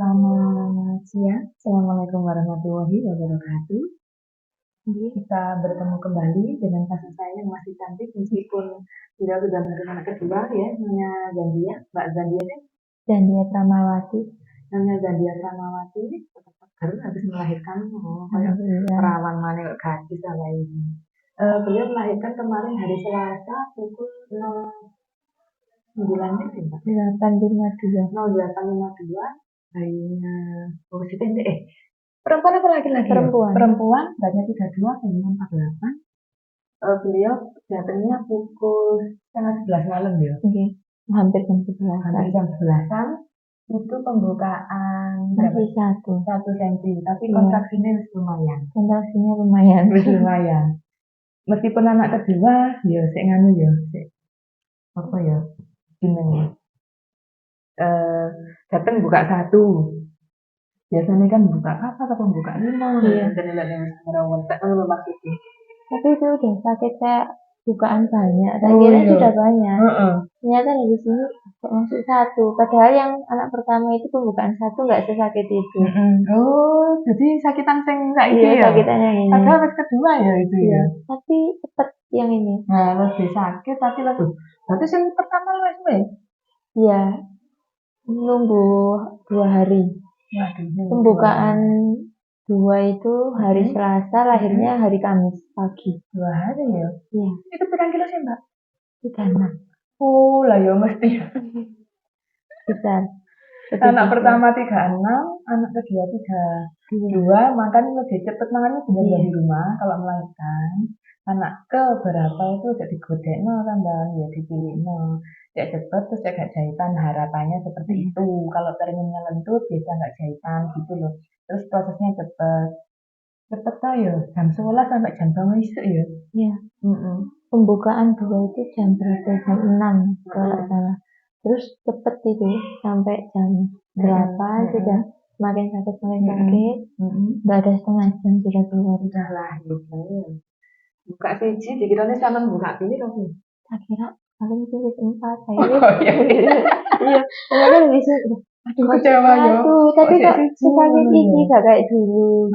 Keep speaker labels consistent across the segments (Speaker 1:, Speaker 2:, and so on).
Speaker 1: Selamat siang, Assalamualaikum warahmatullahi wabarakatuh. Jadi kita bertemu kembali dengan pasien saya yang masih cantik meskipun tidak sudah menerima anak kedua ya, namanya Zandia, Mbak Zandia kan? Zandia Tramawati. Namanya Zandia Tramawati, tetap seger habis melahirkan, kayak perawan mana kok gadis sama ini. Beliau melahirkan kemarin hari Selasa pukul 09 sih Mbak. 08.52. 08.52. Bayinya positif perempuan apa laki-laki? Perempuan beratnya 32, kandungan 48. Beliau datangnya pukul setengah 11 malam ya. Oke. Hampir jam 11. Hampir jam 11-an. Itu pembukaan masih 1 cm, tapi kontraksinya lumayan. Kontraksinya lumayan. Lumayan. Meskipun anak kedua, ya sik nganu ya, sik apa ya? Jenenge. Datang buka 1. Biasanya kan buka apa atau buka 5 dan merawat maksudnya. Tapi itu udah sakit kayak bukaan banyak. Saya kira sudah banyak. Ternyata dari sini masuk 1. Padahal yang anak pertama itu pembukaan 1 nggak sesakit itu. Oh, jadi sakitan sing saiki ya. Sakitan yang ini. Padahal pas kedua ya itu ya. Tapi cepet yang ini. Nah, lebih sakit tapi lebih. Berarti yang pertama wes. Iya. Nunggu 2 hari. Pembukaan 2 itu hari Selasa, lahirnya hari Kamis pagi. 2 hari ya? Iya. Itu berapa kilo sih Mbak? 36. Oh lah ya mesti. Besar. Anak pertama 36, anak kedua 32, makan lebih cepat makannya benar di rumah kalau melahirkan. Anak ke berapa itu udah digodekno kan Bang, ya dipilihno. Ya cepet terus ya gak jahitan, harapannya seperti itu. Kalau pengennya lentut bisa gak jahitan gitu loh. Terus prosesnya cepet tau ya, jam 11 sampai jam 9 isuk ya. Iya. Pembukaan 2 itu jam berapa? Jam 6 kalau salah. Terus cepet itu sampai jam 8 sudah semakin sakit. Gak ada setengah jam sudah keluar. Udah lahir. Buka siji dikiranya sama buka ini dong. Tak kira paling itu 4 saya. Iya, ternyata lebih sulit. Aduh, kecewa ya. Tapi kok sesakit ini gak kayak dulu.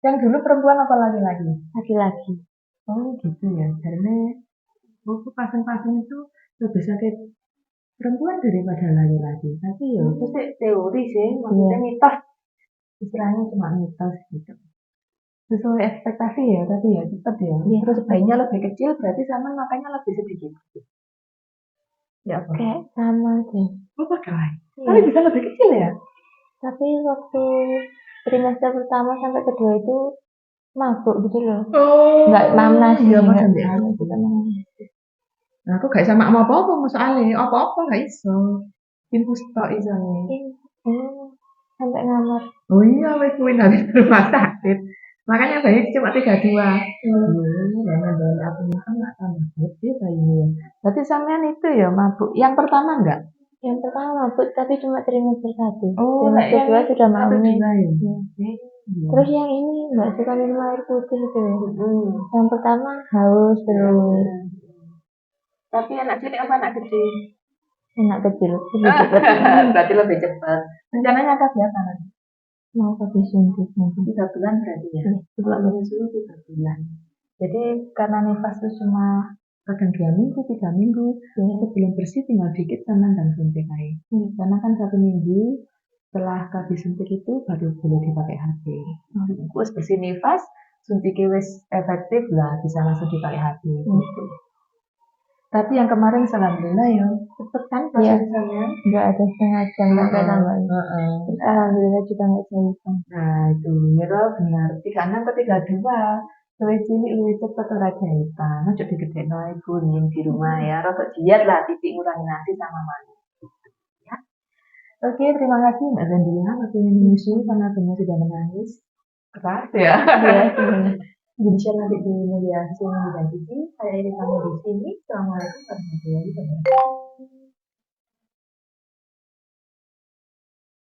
Speaker 1: Yang dulu perempuan apa laki-laki? Laki-laki. Oh gitu ya. Karena buku pasien-pasien itu lebih sakit perempuan daripada laki-laki. Tapi ya itu sih teori sih. Maksudnya mitos. Istilahnya cuma mitos gitu. Sesuai ekspektasi ya, tapi ya cepet ya. Terus bayinya lebih kecil, berarti sama makanya lebih sedikit. Ya apa? Kayak sama sih. Oh pakai. Tapi bisa lebih kecil ya? Tapi waktu trimester pertama sampai kedua itu mabuk gitu loh. Oh. Nggak mamnas. Iya mas. Nah aku gak sama apa-apa soalnya. Apa-apa gak iso. Infus tok iso nih. Sampai ngamar. Oh iya, wis kuwi habis rumah sakit. Makanya bayi cuma 32. Dan aku makan nggak tambah gede bayinya. Berarti sampean itu ya mabuk. Yang pertama enggak? Yang pertama mabuk tapi cuma trimester 1. Oh, trimester 2 sudah mabuk. Terus yang ini nggak suka minum air putih itu. Yang pertama haus terus. Tapi anak cilik apa anak kecil? Anak kecil lebih cepat. Berarti lebih cepat. Rencananya kapan nanti? Mau pakai suntik mungkin 3 bulan berarti ya. Kalau menyusui 3 bulan. Jadi karena nifas itu cuma kadang 2 minggu, 3 minggu, sebelum bersih tinggal dikit sama dan suntik aja. Karena kan 1 minggu setelah habis suntik itu baru boleh dipakai HB. Terus bersih nifas, suntiknya wis efektif lah, bisa langsung dipakai HB. Gitu. Tapi yang kemarin alhamdulillah ya cepet kan prosesnya. Nggak ada setengah jam sampai tambah. Alhamdulillah juga nggak jahitan. Nah itu ya benar. 36 ke 32. Lebih cilik lebih cepet ora jahitan. Ojo digedekno ae kuning di rumah ya. Rada diet lah, titik ngurangi nasi sama manis. Ya. Oke, terima kasih Mbak Zandia waktunya menyusui karena benar sudah menangis. Keras ya. Iya. Jadi share nanti di media sosial dan TV. Saya ini sampai di sini. Assalamualaikum warahmatullahi wabarakatuh.